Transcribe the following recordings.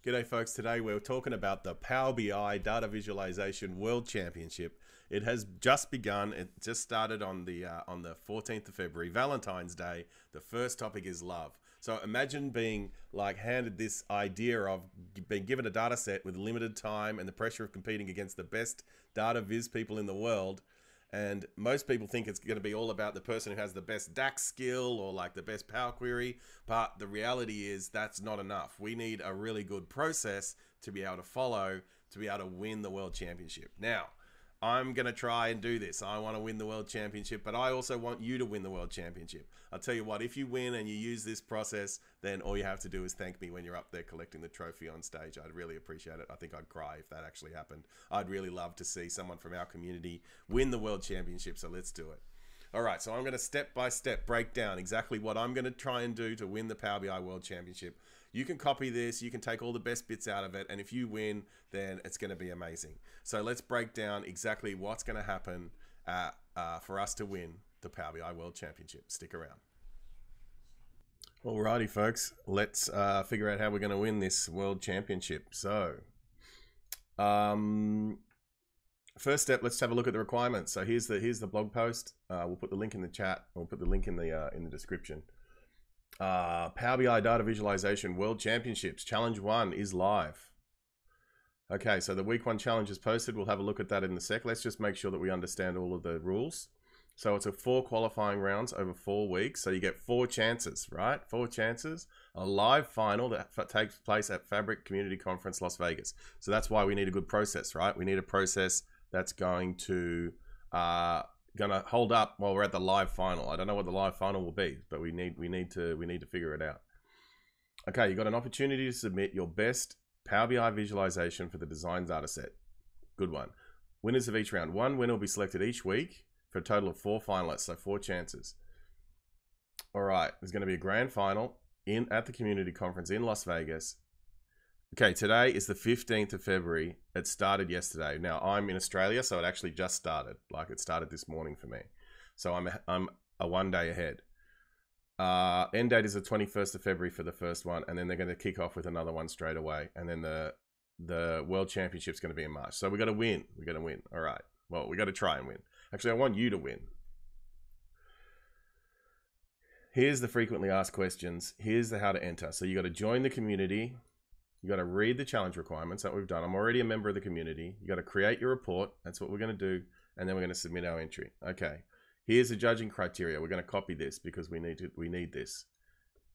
G'day folks, today we're talking about the Power BI Data Visualization World Championship. It has just begun. It just started on the 14th of February, Valentine's Day. The first topic is love. So imagine being like handed this idea of being given a data set with limited time and the pressure of competing against the best data viz people in the world. And most people think it's going to be all about the person who has the best DAX skill or like the best Power Query. But the reality is that's not enough. We need a really good process to be able to follow, to be able to win the World Championship. Now, I'm going to try and do this. I want to win the World Championship, but I also want you to win the World Championship. I'll tell you what, if you win and you use this process, then all you have to do is thank me when you're up there collecting the trophy on stage. I'd really appreciate it. I think I'd cry if that actually happened. I'd really love to see someone from our community win the World Championship, so let's do it. All right, so I'm going to step by step break down exactly what I'm going to try and do to win the Power BI World Championship. You can copy this, you can take all the best bits out of it, and if you win, then it's going to be amazing. So let's break down exactly what's going to happen for us to win the Power BI World Championship. Stick around. Alrighty, folks, let's figure out how we're going to win this World Championship. So, first step, let's have a look at the requirements. So here's the blog post. We'll put the link in the chat. We'll put the link in the description. Power BI Data Visualization World Championships Challenge 1 is live. Okay, so the week 1 challenge is posted. We'll have a look at that in a sec. Let's just make sure that we understand all of the rules. So it's 4 qualifying rounds over 4 weeks. So you get 4 chances, right? 4 chances. A live final that takes place at Fabric Community Conference, Las Vegas. So that's why we need a good process, right? We need a process that's going to hold up while we're at the live final. I don't know what the live final will be, but we need to figure it out. Okay, you got an opportunity to submit your best Power BI visualization for the design data set. Good one. Winners of each round. 1 winner will be selected each week for a total of 4 finalists, so 4 chances. All right, there's going to be a grand final at the community conference in Las Vegas. Okay, today is the 15th of February. It started yesterday. Now, I'm in Australia, so it actually just started. Like, it started this morning for me. So I'm a 1 day ahead. End date is the 21st of February for the first one, and then they're going to kick off with another one straight away. And then the World Championship's going to be in March. So we got to win. We got to win. All right. Well, we got to try and win. Actually, I want you to win. Here's the frequently asked questions. Here's the how to enter. So you got to join the community. You got to read the challenge requirements that we've done. I'm already a member of the community. You got to create your report. That's what we're going to do. And then we're going to submit our entry. Okay. Here's the judging criteria. We're going to copy this because we need this.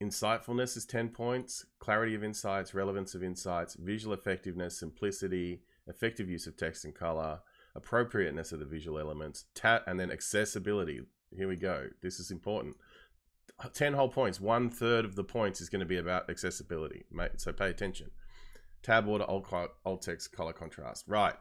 Insightfulness is 10 points. Clarity of insights, relevance of insights, visual effectiveness, simplicity, effective use of text and color, appropriateness of the visual elements, and then accessibility. Here we go. This is important. 10 whole points. 1/3 of the points is going to be about accessibility. So pay attention. Tab order, alt text, color contrast. Right.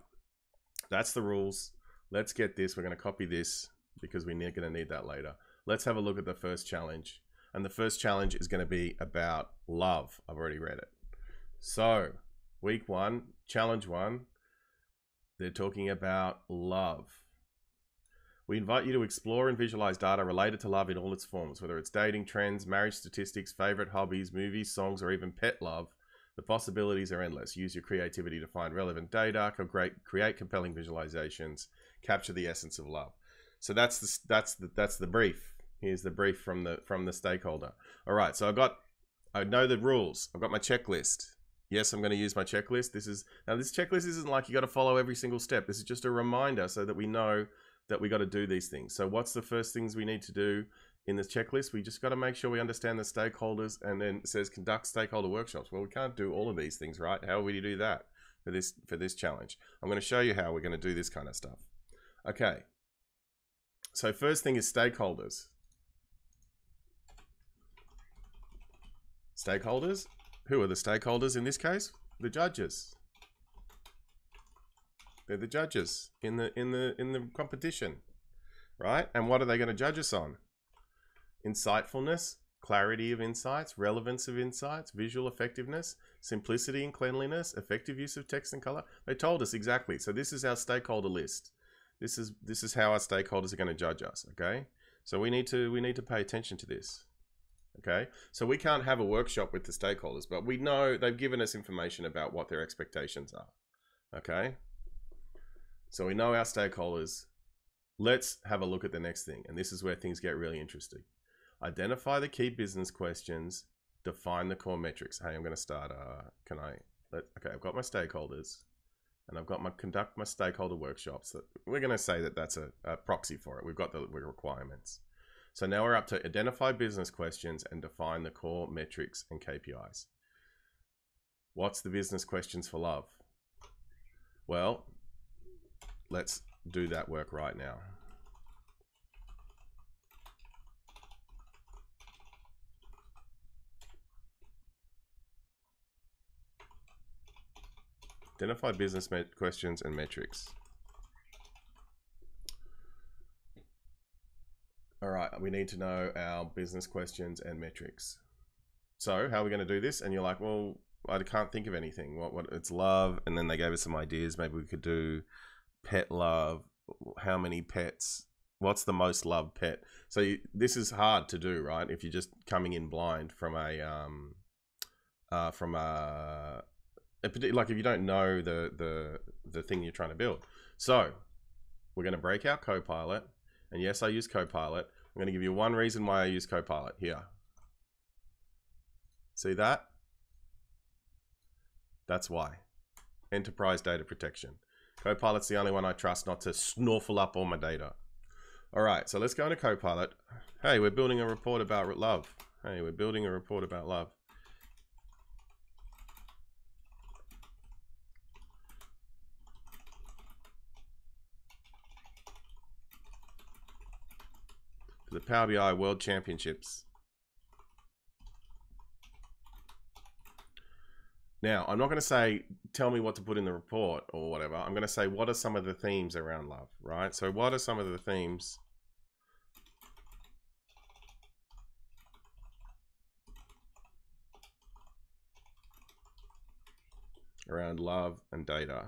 That's the rules. Let's get this. We're going to copy this because we're going to need that later. Let's have a look at the first challenge. And the first challenge is going to be about love. I've already read it. So week 1, challenge 1, they're talking about love. We invite you to explore and visualize data related to love in all its forms, whether it's dating, trends, marriage statistics, favorite hobbies, movies, songs, or even pet love. The possibilities are endless. Use your creativity to find relevant data, create compelling visualizations, capture the essence of love. So that's the brief. Here's the brief from the stakeholder. All right, so I know the rules. I've got my checklist. Yes, I'm going to use my checklist. This checklist isn't like you got to follow every single step. This is just a reminder so that we know that we got to do these things. So what's the first things we need to do in this checklist? We just got to make sure we understand the stakeholders, and then it says conduct stakeholder workshops. Well, we can't do all of these things, right? How will we do that for this challenge? I'm going to show you how we're going to do this kind of stuff. Okay. So first thing is stakeholders. Stakeholders. Who are the stakeholders in this case? The judges. They're the judges in the competition, right? And what are they going to judge us on? Insightfulness, clarity of insights, relevance of insights, visual effectiveness, simplicity and cleanliness, effective use of text and color. They told us exactly. So this is our stakeholder list. This is how our stakeholders are going to judge us. Okay, so we need to pay attention to this. Okay, so we can't have a workshop with the stakeholders, but we know they've given us information about what their expectations are. Okay, so we know our stakeholders. Let's have a look at the next thing, and this is where things get really interesting. Identify the key business questions, define the core metrics. Hey, I'm going to start. Okay, I've got my stakeholders, and I've got conduct my stakeholder workshops. We're going to say that that's a proxy for it. We've got the requirements. So now we're up to identify business questions and define the core metrics and KPIs. What's the business questions for love? Well, let's do that work right now. Identify business questions and metrics. All right, we need to know our business questions and metrics. So how are we going to do this? And you're like, well, I can't think of anything. What it's love, and then they gave us some ideas. Maybe we could do pet love. How many pets? What's the most loved pet? So this is hard to do, right? If you're just coming in blind from like if you don't know the thing you're trying to build. So we're going to break out Copilot. And yes, I use Copilot. I'm going to give you one reason why I use Copilot here. See that? That's why. Enterprise data protection. Copilot's the only one I trust not to snorkel up all my data. All right, so let's go into Copilot. Hey, we're building a report about love. Hey, we're building a report about love. For the Power BI World Championships. Now, I'm not going to say, tell me what to put in the report or whatever. I'm going to say, what are some of the themes around love, right? So what are some of the themes around love and data?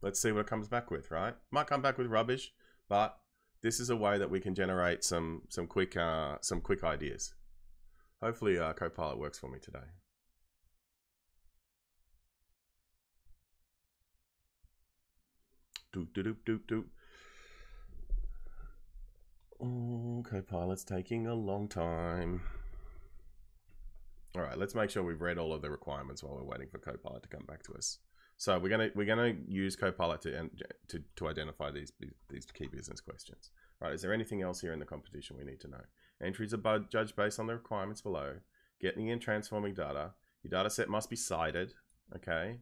Let's see what it comes back with, right? Might come back with rubbish, but this is a way that we can generate some quick ideas. Hopefully Copilot works for me today. Oh, Copilot's taking a long time. All right, let's make sure we've read all of the requirements while we're waiting for Copilot to come back to us. So we're gonna use Copilot to identify these key business questions. Right? Is there anything else here in the competition we need to know? Entries are judged based on the requirements below. Getting and transforming data. Your data set must be cited. Okay.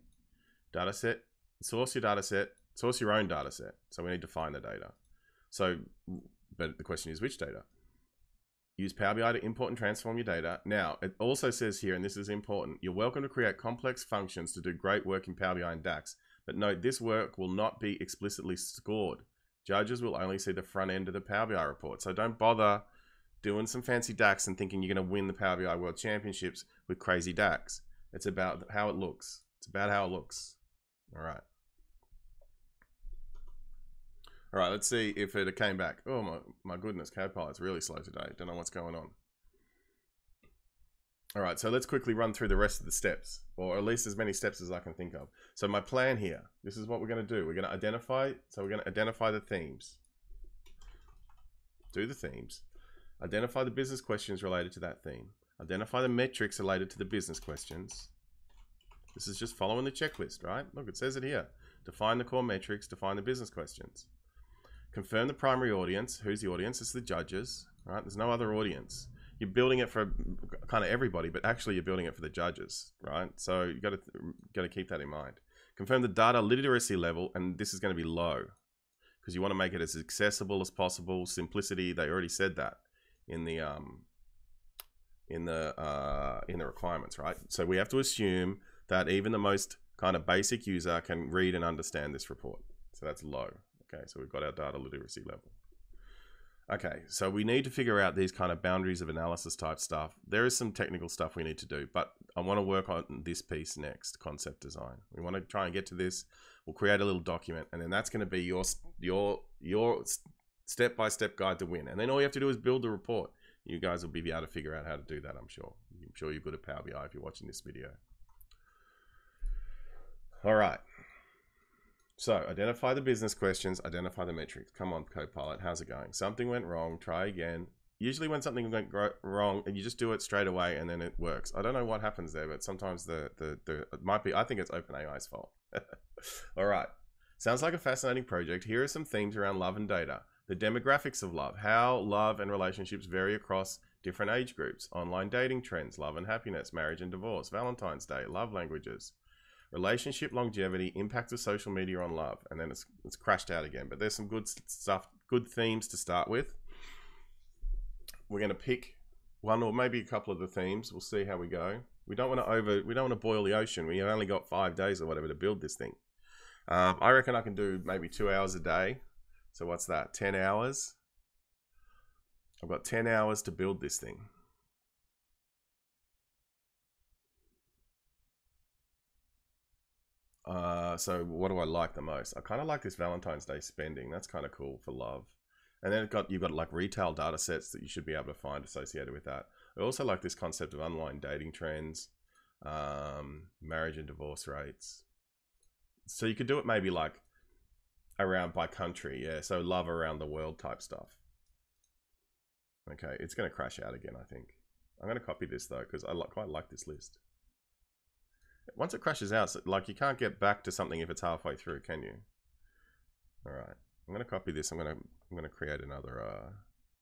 Data set. Source your data set. Source your own data set. So we need to find the data. So, but the question is which data? Use Power BI to import and transform your data. Now, it also says here, and this is important, you're welcome to create complex functions to do great work in Power BI and DAX. But note, this work will not be explicitly scored. Judges will only see the front end of the Power BI report. So don't bother doing some fancy DAX and thinking you're going to win the Power BI World Championships with crazy DAX. It's about how it looks. It's about how it looks. All right. All right, let's see if it came back. Oh my goodness, Copilot's really slow today. Don't know what's going on. All right, so let's quickly run through the rest of the steps, or at least as many steps as I can think of. So my plan here, this is what we're going to do. We're going to identify, so we're going to identify the themes. Do the themes. Identify the business questions related to that theme. Identify the metrics related to the business questions. This is just following the checklist, right? Look, it says it here. Define the core metrics, define the business questions. Confirm the primary audience. Who's the audience? It's the judges, right? There's no other audience. You're building it for kind of everybody, but actually you're building it for the judges, right? So you got to keep that in mind. Confirm the data literacy level, and this is going to be low because you want to make it as accessible as possible. Simplicity, they already said that in the requirements, right? So we have to assume that even the most kind of basic user can read and understand this report. So that's low. Okay, so we've got our data literacy level. Okay, so we need to figure out these kind of boundaries of analysis type stuff. There is some technical stuff we need to do, but I want to work on this piece next, concept design. We want to try and get to this. We'll create a little document, and then that's going to be your step-by-step guide to win. And then all you have to do is build the report. You guys will be able to figure out how to do that, I'm sure. I'm sure you're good at Power BI if you're watching this video. All right. So identify the business questions, identify the metrics. Come on, Copilot, how's it going? Something went wrong, try again. Usually when something went wrong, and you just do it straight away and then it works. I don't know what happens there, but sometimes it might be, I think it's OpenAI's fault. All right. Sounds like a fascinating project. Here are some themes around love and data. The demographics of love, how love and relationships vary across different age groups, online dating trends, love and happiness, marriage and divorce, Valentine's Day, love languages, relationship longevity, impact of social media on love. And then it's crashed out again. But there's some good stuff, good themes to start with. We're going to pick one or maybe a couple of the themes. We'll see how we go. We don't want to boil the ocean. We only got 5 days or whatever to build this thing. I reckon I can do maybe 2 hours a day. So what's that? 10 hours. I've got 10 hours to build this thing. So what do I like the most? I kind of like this Valentine's Day spending. That's kind of cool for love. And then you've got like retail data sets that you should be able to find associated with that. I also like this concept of online dating trends, marriage and divorce rates. So you could do it maybe like around by country. Yeah. So love around the world type stuff. Okay. It's going to crash out again, I think. I'm going to copy this though, because I quite like this list. Once it crashes out, like you can't get back to something if it's halfway through, can you? All right. I'm going to copy this. I'm going to create another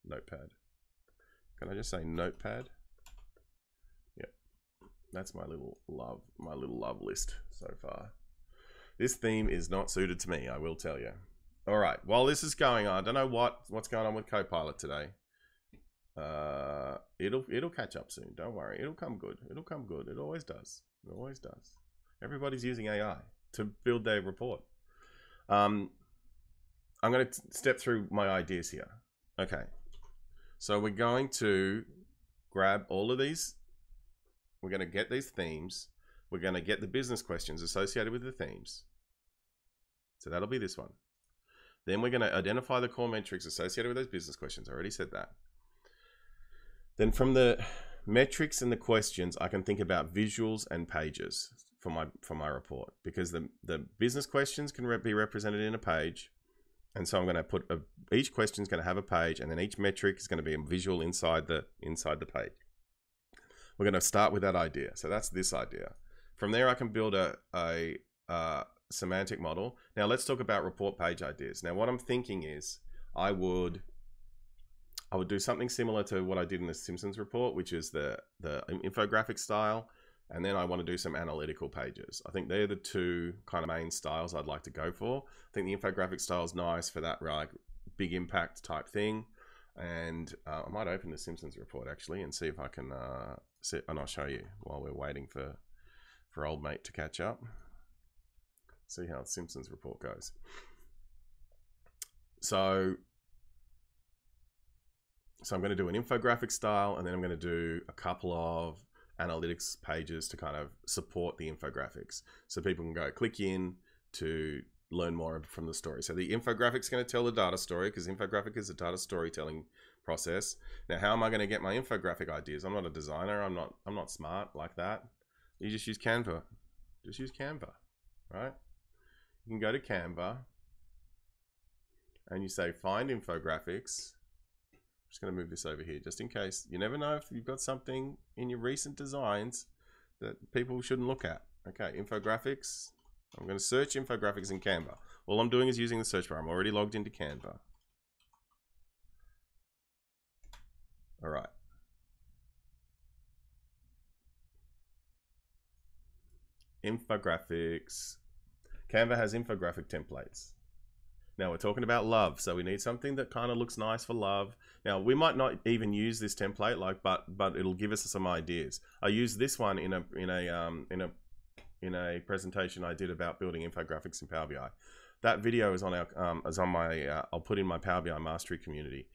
notepad. Can I just say notepad? Yep. That's my little love list so far. This theme is not suited to me, I will tell you. All right. While this is going on, I don't know what's going on with Copilot today. It'll catch up soon. Don't worry. It'll come good. It'll come good. It always does. It always does. Everybody's using AI to build their report. I'm going to step through my ideas here. Okay. So we're going to grab all of these. We're going to get these themes. We're going to get the business questions associated with the themes. So that'll be this one. Then we're going to identify the core metrics associated with those business questions. I already said that. Then from the metrics and the questions, I can think about visuals and pages for my report, because the business questions can be represented in a page. And so I'm going to put each question is going to have a page, and then each metric is going to be a visual inside the page. We're going to start with that idea. So that's this idea. From there, I can build a semantic model. Now let's talk about report page ideas. Now what I'm thinking is I would do something similar to what I did in the Simpsons report, which is the infographic style. And then I want to do some analytical pages. I think they're the two kind of main styles I'd like to go for. I think the infographic style is nice for that like big impact type thing. And I might open the Simpsons report actually and see if I can and I'll show you while we're waiting for old mate to catch up. See how the Simpsons report goes. So I'm going to do an infographic style, and then I'm going to do a couple of analytics pages to kind of support the infographics, so people can go click in to learn more from the story. So the infographic is going to tell the data story, because infographic is a data storytelling process. Now, how am I going to get my infographic ideas? I'm not a designer. I'm not smart like that. You just use Canva. Just use Canva, right? You can go to Canva and you say find infographics. I'm just going to move this over here just in case. You never know if you've got something in your recent designs that people shouldn't look at. Okay, infographics. I'm going to search infographics in Canva. All I'm doing is using the search bar. I'm already logged into Canva. All right. Infographics. Canva has infographic templates. Now we're talking about love, so we need something that kind of looks nice for love. Now we might not even use this template, like, but it'll give us some ideas. I used this one in a presentation I did about building infographics in Power BI. That video is on my I'll put in my Power BI Mastery community,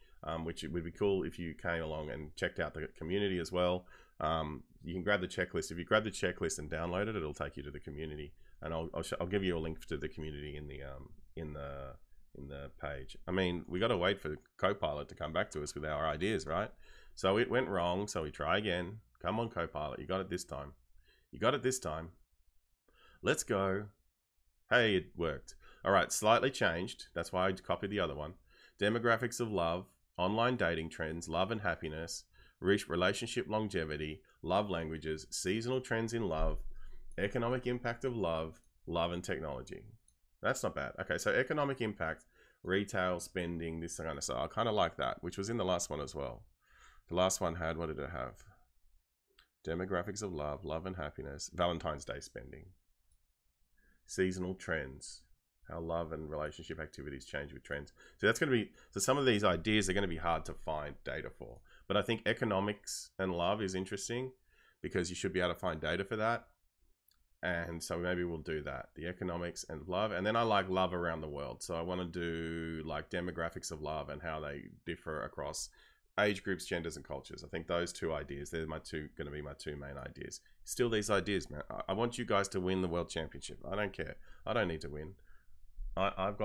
which it would be cool if you came along and checked out the community as well. You can grab the checklist. If you grab the checklist and download it, it'll take you to the community, and I'll give you a link to the community in the in the page. I mean, we got to wait for Copilot to come back to us with our ideas, right? So it went wrong, so we try again. Come on, Copilot, you got it this time. You got it this time. Let's go. Hey, it worked. All right, slightly changed. That's why I copied the other one. Demographics of love, online dating trends, love and happiness, relationship longevity, love languages, seasonal trends in love, economic impact of love, love and technology. That's not bad. Okay, so economic impact, retail spending, this kind of stuff. I kind of like that, which was in the last one as well. The last one had, what did it have? Demographics of love, love and happiness, Valentine's Day spending, seasonal trends, how love and relationship activities change with trends. So that's going to be, so some of these ideas are going to be hard to find data for. But I think economics and love is interesting because you should be able to find data for that. And so maybe we'll do that, the economics and love. And then I like love around the world. So I want to do like demographics of love and how they differ across age groups, genders, and cultures. I think those two ideas, they're going to be my two main ideas. Still these ideas, man. I want you guys to win the world championship. I don't care. I don't need to win. I've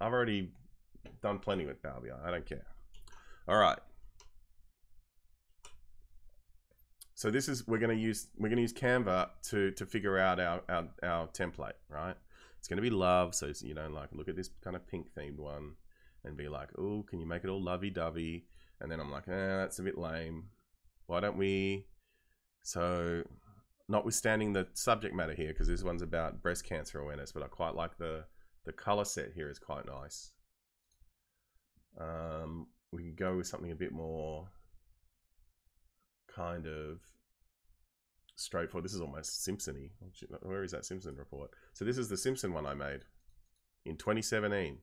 already done plenty with Power BI. I don't care. All right. So this is, we're going to use Canva to figure out our template, right? It's going to be love. So, you know, like look at this kind of pink themed one and be like, oh, can you make it all lovey-dovey? And then I'm like, that's a bit lame. Why don't we? So notwithstanding the subject matter here, because this one's about breast cancer awareness, but I quite like the color set here is quite nice. We can go with something a bit more kind of straightforward. This is almost Simpson-y. Where is that Simpson report? So this is the Simpson one I made in 2017.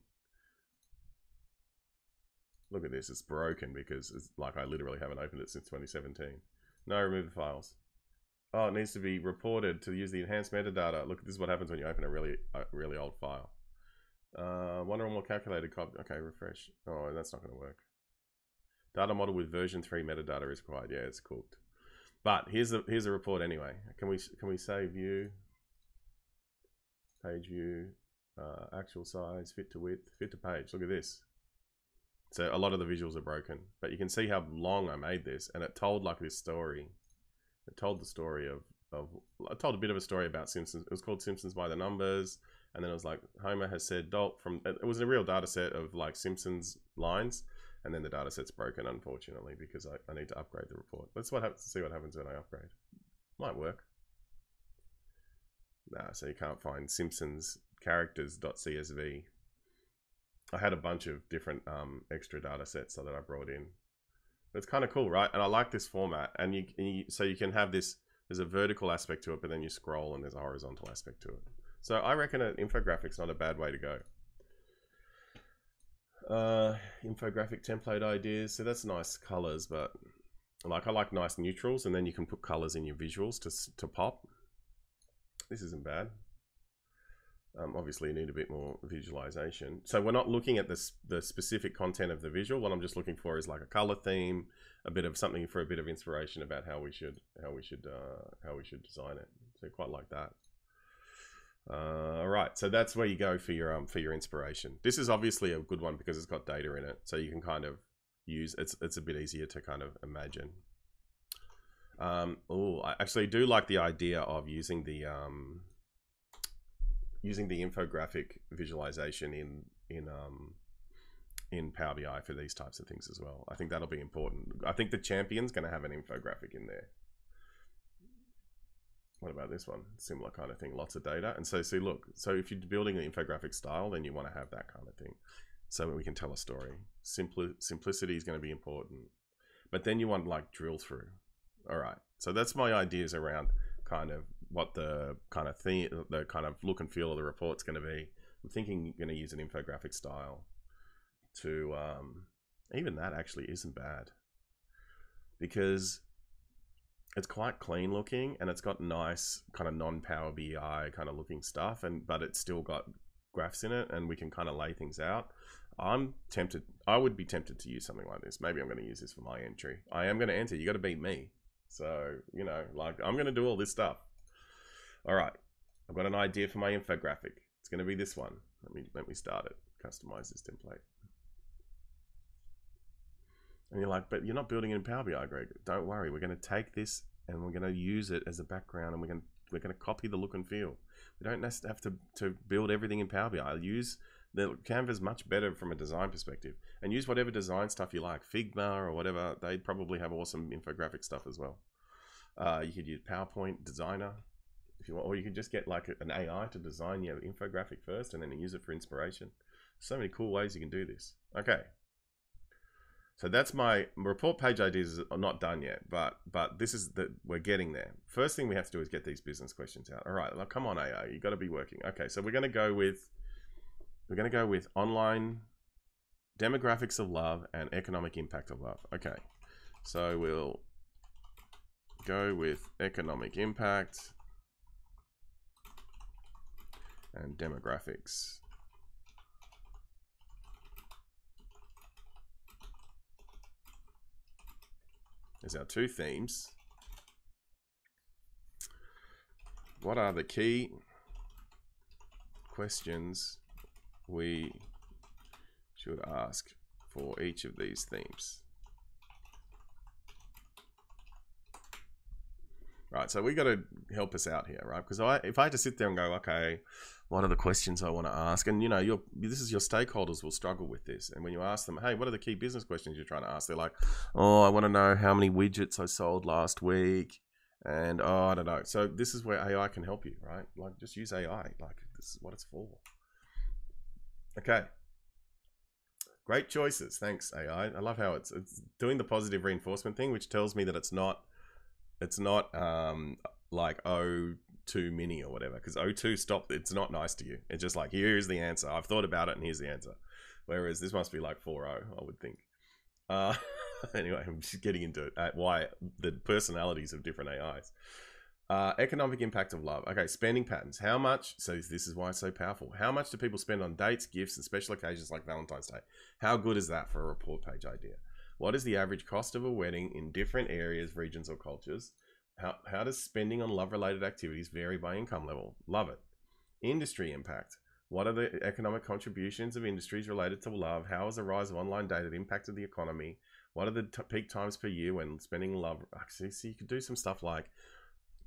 Look at this, it's broken because it's like I literally haven't opened it since 2017. No, remove the files. Oh, it needs to be reported to use the enhanced metadata. Look, this is what happens when you open a really old file. One or more calculated copy. Okay, refresh. Oh, that's not going to work. Data model with version 3 metadata is required. Yeah, it's cooked. But here's a report anyway. Can we say view, page view, actual size, fit to width, fit to page. Look at this. So a lot of the visuals are broken, but you can see how long I made this, and it told like this story. It told the story I told a bit of a story about Simpsons. It was called Simpsons by the Numbers, and then it was like Homer has said Dolt from. It was a real data set of like Simpsons lines, and then the data set's broken unfortunately because I need to upgrade the report. Let's see what happens when I upgrade. Might work. Nah, so you can't find Simpsons characters.csv. I had a bunch of different extra data sets that I brought in. It's kind of cool, right? And I like this format. And so you can have this, there's a vertical aspect to it, but then you scroll and there's a horizontal aspect to it. So I reckon an infographics not a bad way to go. Infographic template ideas. So that's nice colors, but like I like nice neutrals, and then you can put colors in your visuals to pop. This isn't bad. Obviously you need a bit more visualization. So we're not looking at the specific content of the visual. What I'm just looking for is like a color theme, a bit of something for a bit of inspiration about how we should design it. So quite like that. All right, so that's where you go for your inspiration. This is obviously a good one because it's got data in it, so you can kind of use it's a bit easier to kind of imagine. Oh, I actually do like the idea of using the infographic visualization in Power BI for these types of things as well. I think that'll be important. I think the champion's going to have an infographic in there. What about this one? Similar kind of thing, lots of data. And so see, look, so if you're building an infographic style, then you want to have that kind of thing so that we can tell a story. Simplicity is going to be important. But then you want like drill through. All right, so that's my ideas around kind of what the kind of theme, the kind of look and feel of the report's going to be. I'm thinking you're going to use an infographic style to, even that actually isn't bad because it's quite clean looking and it's got nice kind of non-Power BI kind of looking stuff, but it's still got graphs in it and we can kind of lay things out. I would be tempted to use something like this. Maybe I'm going to use this for my entry. I am going to enter. You got to beat me. So, you know, like I'm going to do all this stuff. All right. I've got an idea for my infographic. It's going to be this one. Let me start it. customize this template. And you're like, but you're not building it in Power BI, Greg. Don't worry. We're going to take this and we're going to use it as a background, and we're going to copy the look and feel. We don't have to build everything in Power BI. Use the Canva's much better from a design perspective, and use whatever design stuff you like, Figma or whatever. They probably have awesome infographic stuff as well. You could use PowerPoint Designer if you want, or you could just get like an AI to design your infographic first and then use it for inspiration. So many cool ways you can do this. Okay. So that's my report page ideas are not done yet, but this is we're getting there. First thing we have to do is get these business questions out. All right, well, come on AI, you got to be working. Okay, so we're going to go with online demographics of love and economic impact of love. Okay, so we'll go with economic impact and demographics. There's our two themes. What are the key questions we should ask for each of these themes? Right, so we got to help us out here, right? Because if I had to sit there and go, okay, what are the questions I want to ask? And you know, this is your stakeholders will struggle with this. And when you ask them, hey, what are the key business questions you're trying to ask? They're like, oh, I want to know how many widgets I sold last week. And oh, I don't know. So this is where AI can help you, right? Like, just use AI. Like, this is what it's for. Okay. Great choices. Thanks, AI. I love how it's doing the positive reinforcement thing, which tells me that it's not like O2 mini or whatever, because O2 stop, it's not nice to you. It's just like, here's the answer. I've thought about it and here's the answer. Whereas this must be like 4.0, I would think. Anyway, I'm just getting into it. Why the personalities of different AIs. Economic impact of love. Okay, spending patterns. How much, so this is why it's so powerful. How much do people spend on dates, gifts, and special occasions like Valentine's Day? How good is that for a report page idea? What is the average cost of a wedding in different areas, regions, or cultures? How does spending on love-related activities vary by income level? Love it. Industry impact. What are the economic contributions of industries related to love? How has the rise of online data impacted the economy? What are the peak times per year when spending love? Actually, so you could do some stuff like,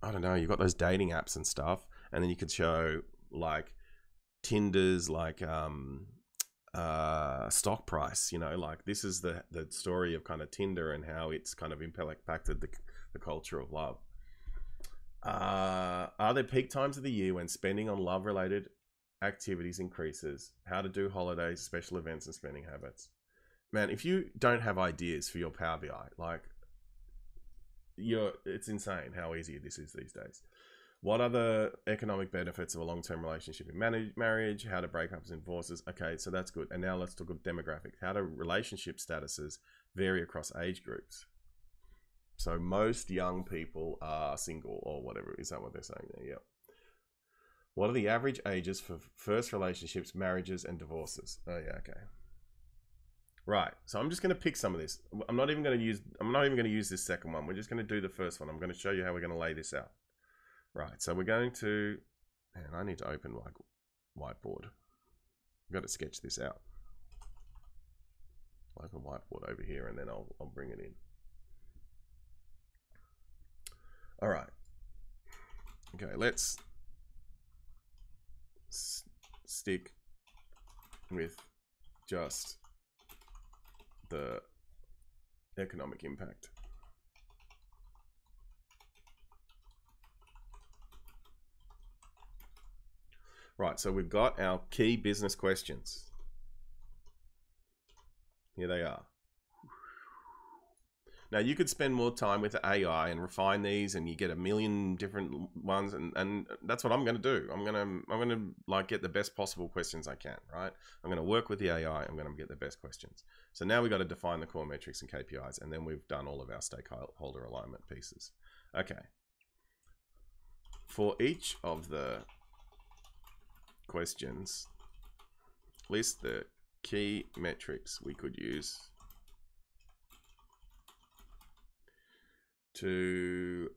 I don't know, you've got those dating apps and stuff, and then you could show like Tinder's like stock price, you know, like this is the story of kind of Tinder and how it's kind of impacted the culture of love. Are there peak times of the year when spending on love related activities increases? How to do holidays, special events, and spending habits. Man, if you don't have ideas for your Power BI, like it's insane how easy this is these days. What are the economic benefits of a long-term relationship in marriage? How do breakups and divorces? Okay, so that's good. And now let's talk about demographics. How do relationship statuses vary across age groups? So most young people are single or whatever. Is that what they're saying there? Yeah. What are the average ages for first relationships, marriages, and divorces? Oh yeah, okay. Right. So I'm just going to pick some of this. I'm not even going to use this second one. We're just going to do the first one. I'm going to show you how we're going to lay this out. Right. So we're going to, and I need to open my whiteboard. I've got to sketch this out. I'll open whiteboard over here and then I'll bring it in. All right. Okay, let's stick with just the economic impact. Right, so we've got our key business questions. Here they are. Now you could spend more time with AI and refine these, and you get a million different ones, and that's what I'm going to do. I'm going to like get the best possible questions I can, right? I'm going to work with the AI. I'm going to get the best questions. So now we've got to define the core metrics and KPIs, and then we've done all of our stakeholder alignment pieces. Okay. For each of the questions, list the key metrics we could use to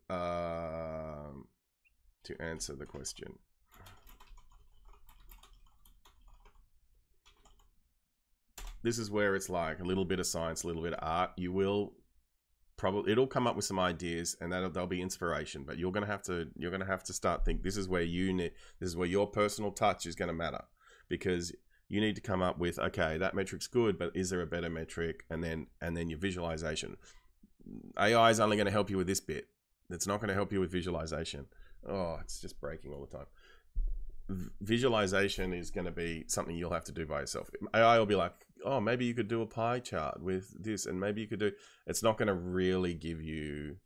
answer the question. this is where it's like a little bit of science, a little bit of art. You will probably, it'll come up with some ideas, and that'll be inspiration. But you're gonna have to start think. This is where this is where your personal touch is gonna matter, because you need to come up with, okay, that metric's good, but is there a better metric? And then your visualization. AI is only going to help you with this bit. It's not going to help you with visualization. Oh, it's just breaking all the time. Visualization is going to be something you'll have to do by yourself. AI will be like, oh, maybe you could do a pie chart with this, and maybe you could do. It's not going to really give you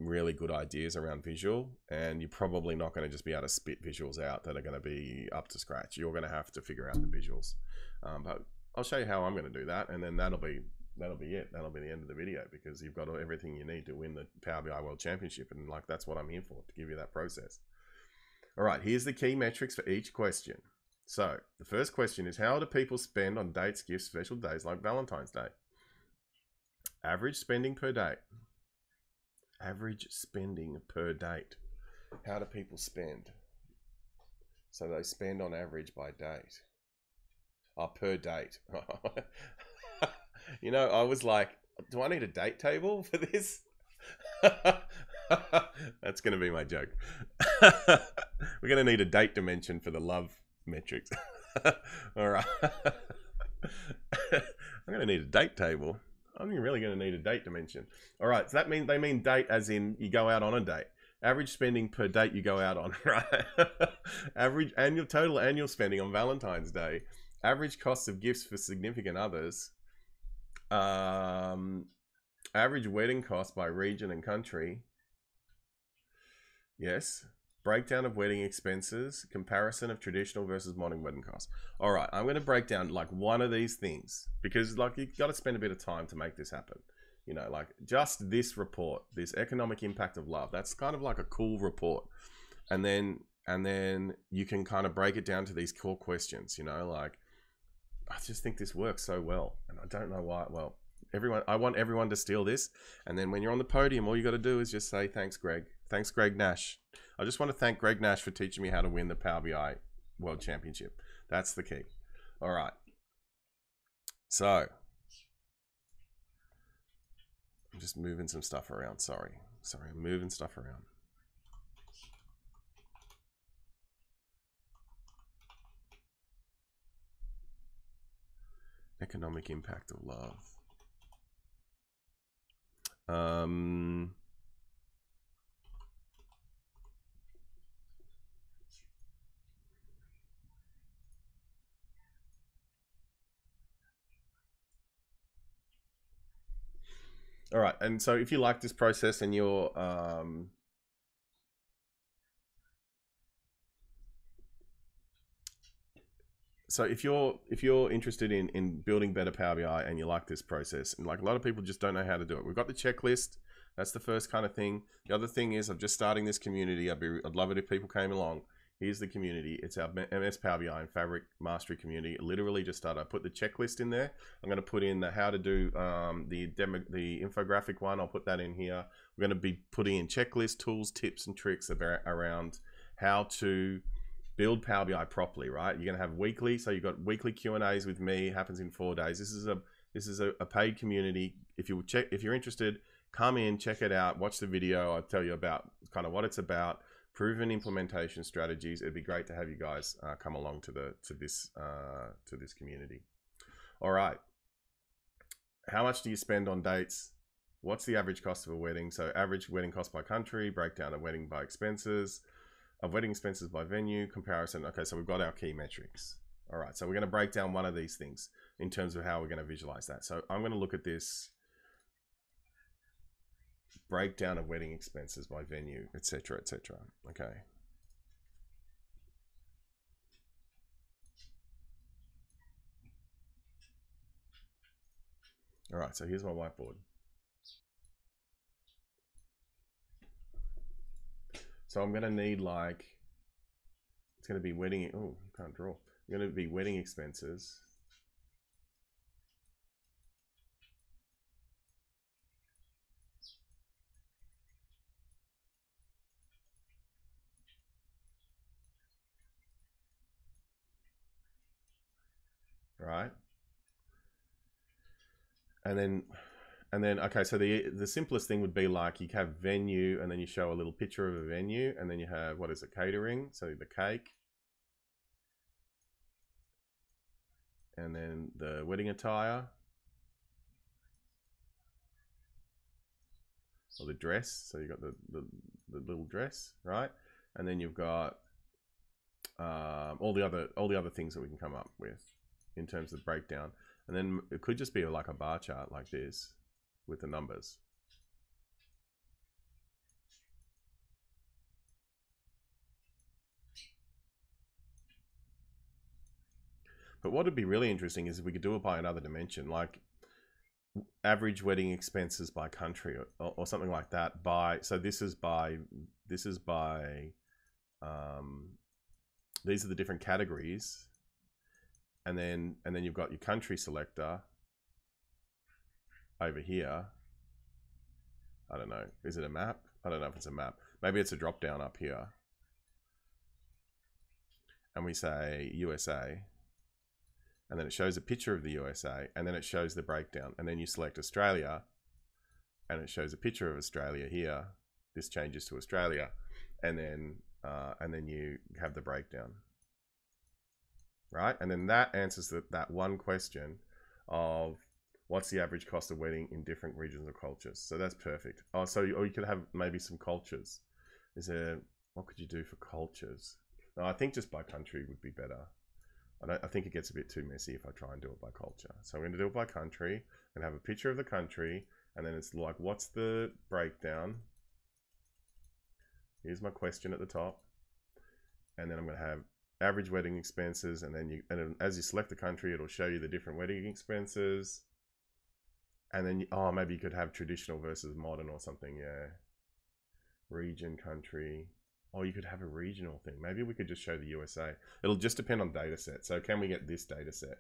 really good ideas around visual, and you're probably not going to just be able to spit visuals out that are going to be up to scratch. You're going to have to figure out the visuals. But I'll show you how I'm going to do that, and then that'll be it. That'll be the end of the video, because you've got everything you need to win the Power BI World Championship, and like that's what I'm here for, to give you that process. All right, here's the key metrics for each question. So the first question is, how do people spend on dates, gifts, special days like Valentine's Day? Average spending per date. Average spending per date. How do people spend? So they spend on average by date. Oh, per date. You know, I was like, do I need a date table for this? That's going to be my joke. We're going to need a date dimension for the love metrics. All right. I'm going to need a date table. I'm really going to need a date dimension. All right. So that means, they mean date as in you go out on a date. Average spending per date you go out on, right? Average total annual spending on Valentine's Day. Average cost of gifts for significant others. Average wedding cost by region and country. Yes. Breakdown of wedding expenses. Comparison of traditional versus modern wedding costs. All right, I'm going to break down like one of these things, because like you've got to spend a bit of time to make this happen. You know, like just this report, this economic impact of love. That's kind of like a cool report. And then you can kind of break it down to these core questions, you know, like, I just think this works so well, and I don't know why. Well, I want everyone to steal this, and then when you're on the podium, all you got to do is just say, thanks, Greg. Thanks, Greg Nash. I just want to thank Greg Nash for teaching me how to win the Power BI World Championship. That's the key. All right. So, I'm just moving some stuff around. Sorry, I'm moving stuff around. Economic impact of love. All right, and so if you like this process and you're so if you're interested in building better Power BI and you like this process, and like a lot of people just don't know how to do it. We've got the checklist. That's the first kind of thing. The other thing is, I'm just starting this community. I'd love it if people came along. Here's the community. It's our MS Power BI and Fabric Mastery community. It literally just started. I put the checklist in there. I'm going to put in the how to do the infographic one. I'll put that in here. We're going to be putting in checklist tools, tips, and tricks around how to build Power BI properly, right? You're going to have weekly. So you've got weekly Q&As with me. Happens in 4 days. This is a paid community. If you're interested, come in, check it out, watch the video. I'll tell you about kind of what it's about. Proven implementation strategies. It'd be great to have you guys come along to this community. All right. How much do you spend on dates? What's the average cost of a wedding? So average wedding cost by country, breakdown of wedding by expenses, of wedding expenses by venue, comparison. Okay, so we've got our key metrics. All right, so we're going to break down one of these things in terms of how we're going to visualize that. So I'm going to look at this breakdown of wedding expenses by venue, etc., etc. Okay. All right, so here's my whiteboard. So I'm going to need like, it's going to be wedding, oh, can't draw. I'm going to be wedding expenses. Right? And then okay, so the simplest thing would be like you have venue, and then you show a little picture of a venue, and then you have, what is it, catering, so the cake, and then the wedding attire, or the dress, so you got the little dress, right? And then you've got all the other things that we can come up with in terms of breakdown. And then it could just be like a bar chart like this with the numbers. But what would be really interesting is if we could do it by another dimension, like average wedding expenses by country, or something like that. So this is by these are the different categories, and then you've got your country selector over here. I don't know, is it a map? I don't know if it's a map. Maybe it's a drop down up here, and we say USA, and then it shows a picture of the USA, and then it shows the breakdown, and then you select Australia, and it shows a picture of Australia here. This changes to Australia, and then you have the breakdown, right? And then that answers that one question of what's the average cost of wedding in different regions or cultures. So that's perfect. Oh, so or you could have maybe some cultures. What could you do for cultures? No, I think just by country would be better. I think it gets a bit too messy if I try and do it by culture. So I'm going to do it by country and have a picture of the country, and then it's like, what's the breakdown? Here's my question at the top, and then I'm going to have average wedding expenses, and then as you select the country, it'll show you the different wedding expenses, and then maybe you could have traditional versus modern or something. Yeah, region, country. Oh, you could have a regional thing. Maybe we could just show the USA. It'll just depend on data set. So can we get this data set,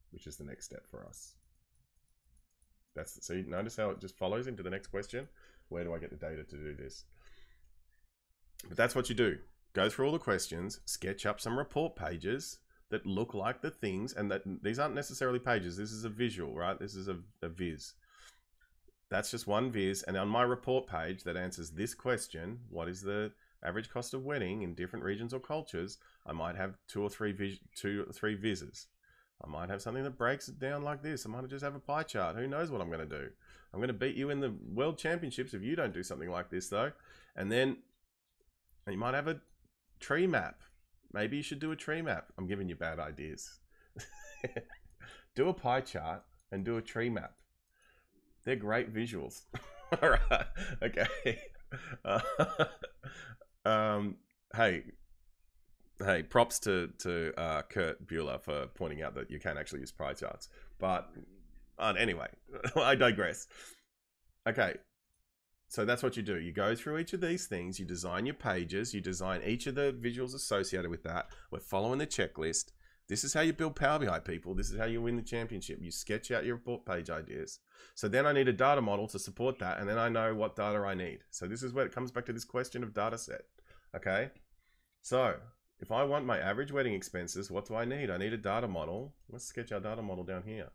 which is the next step for us? So you notice how it just follows into the next question. Where do I get the data to do this? But that's what you do. Go through all the questions, sketch up some report pages that look like the things, and that these aren't necessarily pages. This is a visual, right? This is a viz. That's just one viz, and on my report page that answers this question, what is the average cost of wedding in different regions or cultures, I might have two or three vizes. I might have something that breaks it down like this. I might just have a pie chart. Who knows what I'm going to do? I'm going to beat you in the World Championships if you don't do something like this, though. And then you might have a tree map. Maybe you should do a tree map. I'm giving you bad ideas. Do a pie chart and do a tree map. They're great visuals. All right. Okay. Hey, props to Kurt Bueller for pointing out that you can actually use pie charts. But anyway, I digress. Okay. So that's what you do. You go through each of these things. You design your pages. You design each of the visuals associated with that. We're following the checklist. This is how you build Power BI, people. This is how you win the championship. You sketch out your report page ideas. So then I need a data model to support that, and then I know what data I need. So this is where it comes back to this question of data set. Okay? So if I want my average wedding expenses, what do I need? I need a data model. Let's sketch our data model down here.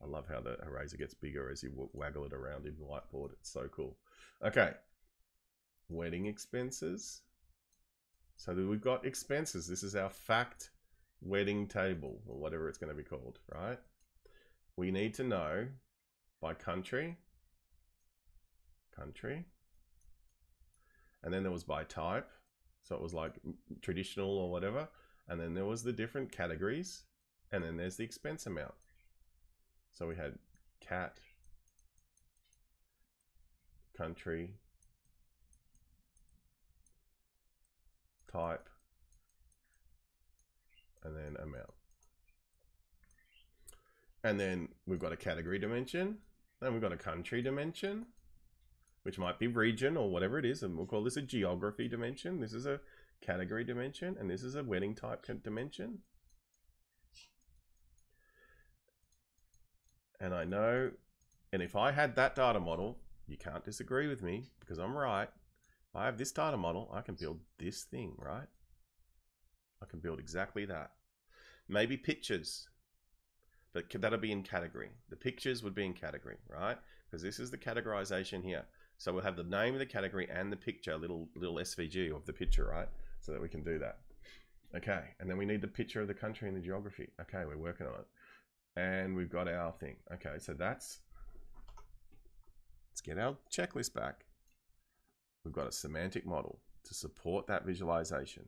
I love how the eraser gets bigger as you waggle it around in the whiteboard. It's so cool. Okay. Wedding expenses. So we've got expenses. This is our fact wedding table, or whatever it's going to be called, right? We need to know by country, and then there was by type, so it was like traditional or whatever, and then there was the different categories, and then there's the expense amount. So we had cat, country, type, and then amount. And then we've got a category dimension, and we've got a country dimension, which might be region or whatever it is, and we'll call this a geography dimension. This is a category dimension, and this is a wedding type dimension. And I know, and if I had that data model, you can't disagree with me because I'm right. If I have this data model, I can build this thing, right? I can build exactly that. Maybe pictures. but that'll be in category. The pictures would be in category, right? Because this is the categorization here. So we'll have the name of the category and the picture, little SVG of the picture, right? So that we can do that. Okay, and then we need the picture of the country and the geography. Okay, we're working on it. And we've got our thing. Okay, so let's get our checklist back. We've got a semantic model to support that visualization.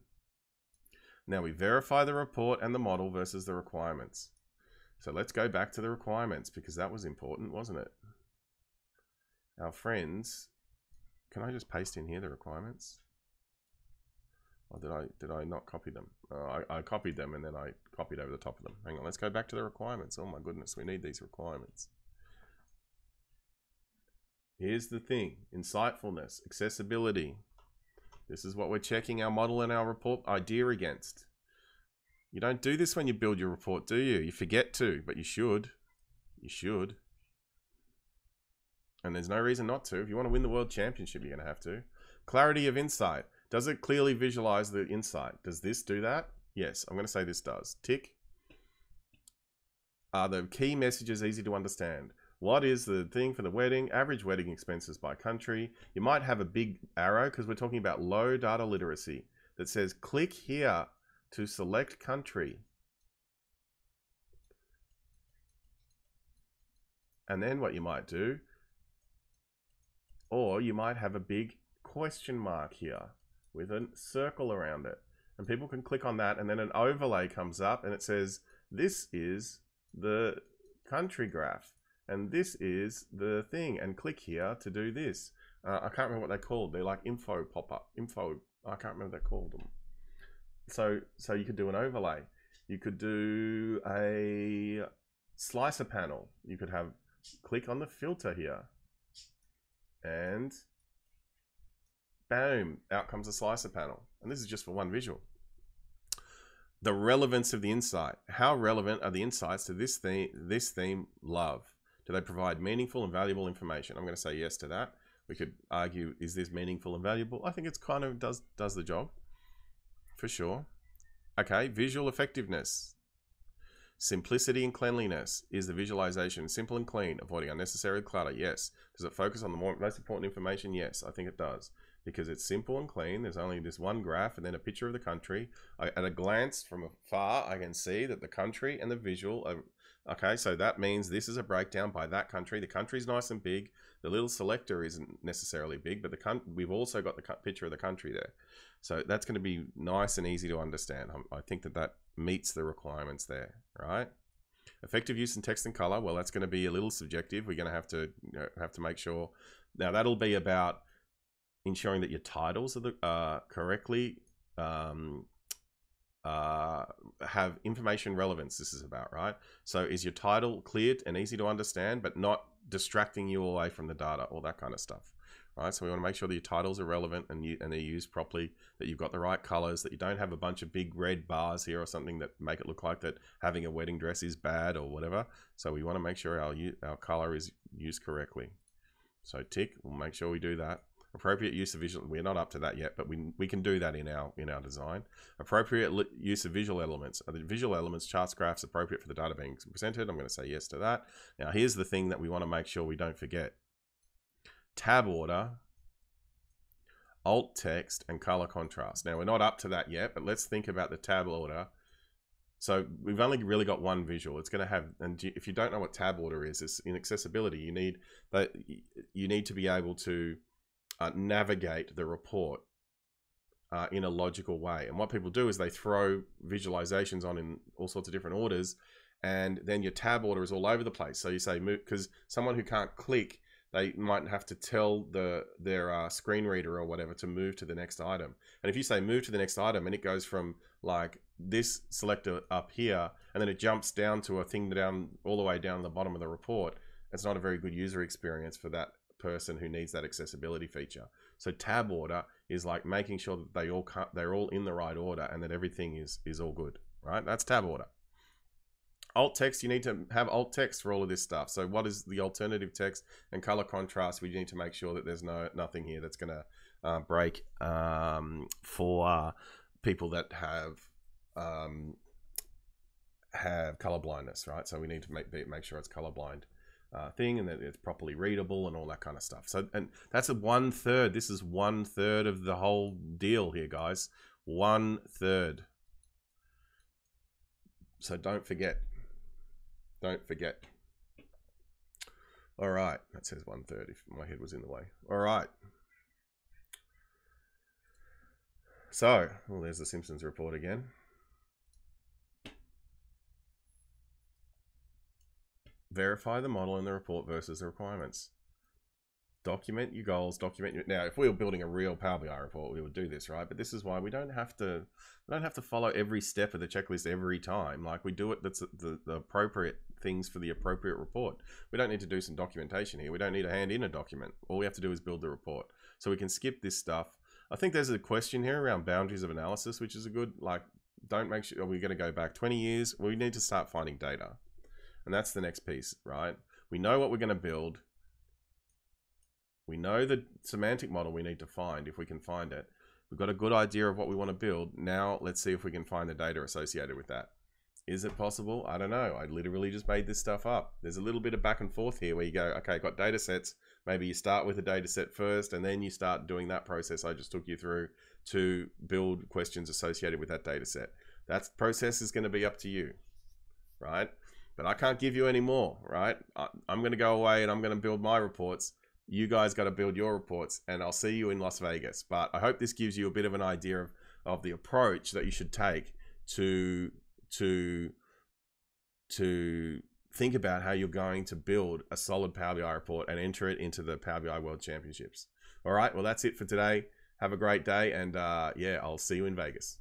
Now we verify the report and the model versus the requirements. So let's go back to the requirements because that was important, wasn't it? Our friends, can I just paste in here the requirements? Or did I not copy them? I copied them and then I copied over the top of them. Hang on, let's go back to the requirements. Oh my goodness, we need these requirements. Here's the thing, insightfulness, accessibility. This is what we're checking our model and our report idea against. You don't do this when you build your report, do you? You forget to, but you should. You should. And there's no reason not to. If you want to win the world championship, you're going to have to. Clarity of insight. Does it clearly visualize the insight? Does this do that? Yes, I'm going to say this does. Tick. Are the key messages easy to understand? What is the thing for the wedding? Average wedding expenses by country. You might have a big arrow because we're talking about low data literacy that says click here to select country. And then what you might do, or you might have a big question mark here with a circle around it. And people can click on that and then an overlay comes up and it says, this is the country graph. And this is the thing, and click here to do this. I can't remember what they're called. They're like info pop-up. Info, I can't remember what they called them. So you could do an overlay. You could do a slicer panel. You could have, click on the filter here. And boom, out comes a slicer panel. And this is just for one visual. The relevance of the insight. How relevant are the insights to this theme love? Do they provide meaningful and valuable information? I'm going to say yes to that. We could argue, is this meaningful and valuable? I think it's kind of does the job, for sure. Okay, visual effectiveness. Simplicity and cleanliness. Is the visualization simple and clean, avoiding unnecessary clutter? Yes. Does it focus on the most important information? Yes, I think it does. Because it's simple and clean. There's only this one graph and then a picture of the country. At a glance from afar, I can see that the country and the visual are, okay, so that means this is a breakdown by that country. The country's nice and big. The little selector isn't necessarily big, but we've also got the picture of the country there. So that's going to be nice and easy to understand. I think that meets the requirements there, right? Effective use in text and color. Well, that's going to be a little subjective. We're going to have to make sure. Now that'll be about ensuring that your titles are correctly have information relevance. This is about, right? So is your title clear and easy to understand, but not distracting you away from the data, all that kind of stuff, right? So we want to make sure that your titles are relevant and they're used properly, that you've got the right colors, that you don't have a bunch of big red bars here or something that make it look like that having a wedding dress is bad or whatever. So we want to make sure our color is used correctly. So tick, we'll make sure we do that. Appropriate use of visual, we're not up to that yet, but we can do that in our design. Appropriate use of visual elements. Are the visual elements, charts, graphs appropriate for the data being presented? I'm going to say yes to that. Now here's the thing that we want to make sure we don't forget. Tab order, alt text, and color contrast. Now we're not up to that yet, but let's think about the tab order. So we've only really got one visual. It's going to have, and if you don't know what tab order is, it's in accessibility. You need to be able to navigate the report in a logical way. And what people do is they throw visualizations on in all sorts of different orders, and then your tab order is all over the place. So you say move, because someone who can't click, they might have to tell their screen reader or whatever to move to the next item. And if you say move to the next item and it goes from like this selector up here and then it jumps down to a thing down all the way down the bottom of the report, it's not a very good user experience for that person who needs that accessibility feature. So tab order is like making sure that they're all in the right order and that everything is all good, right? That's tab order. Alt text, you need to have alt text for all of this stuff. So what is the alternative text and color contrast? We need to make sure that there's nothing here that's going to break for people that have have color blindness, right? So we need to make sure it's colorblind thing, and that it's properly readable and all that kind of stuff. So, and that's a 1/3. This is 1/3 of the whole deal here, guys. 1/3. So don't forget. Don't forget. All right. That says 1/3 if my head was in the way. All right. So, well, there's the Simpsons report again. Verify the model in the report versus the requirements. Document your goals, document your... Now, if we were building a real Power BI report, we would do this, right? But this is why we don't have to follow every step of the checklist every time. Like, we do it, that's the appropriate things for the appropriate report. We don't need to do some documentation here. We don't need to hand in a document. All we have to do is build the report. So we can skip this stuff. I think there's a question here around boundaries of analysis, which is a good, like, don't make sure, are we going to go back 20 years? We need to start finding data. And that's the next piece, right? We know what we're going to build. We know the semantic model we need to find, if we can find it. We've got a good idea of what we want to build. Now, let's see if we can find the data associated with that. Is it possible? I don't know. I literally just made this stuff up. There's a little bit of back and forth here where you go, okay, got data sets. Maybe you start with a data set first, and then you start doing that process I just took you through to build questions associated with that data set. That process is going to be up to you, right? But I can't give you any more, right? I'm going to go away and I'm going to build my reports. You guys got to build your reports, and I'll see you in Las Vegas. But I hope this gives you a bit of an idea of the approach that you should take to think about how you're going to build a solid Power BI report and enter it into the Power BI World Championships. All right, well, that's it for today. Have a great day, and yeah, I'll see you in Vegas.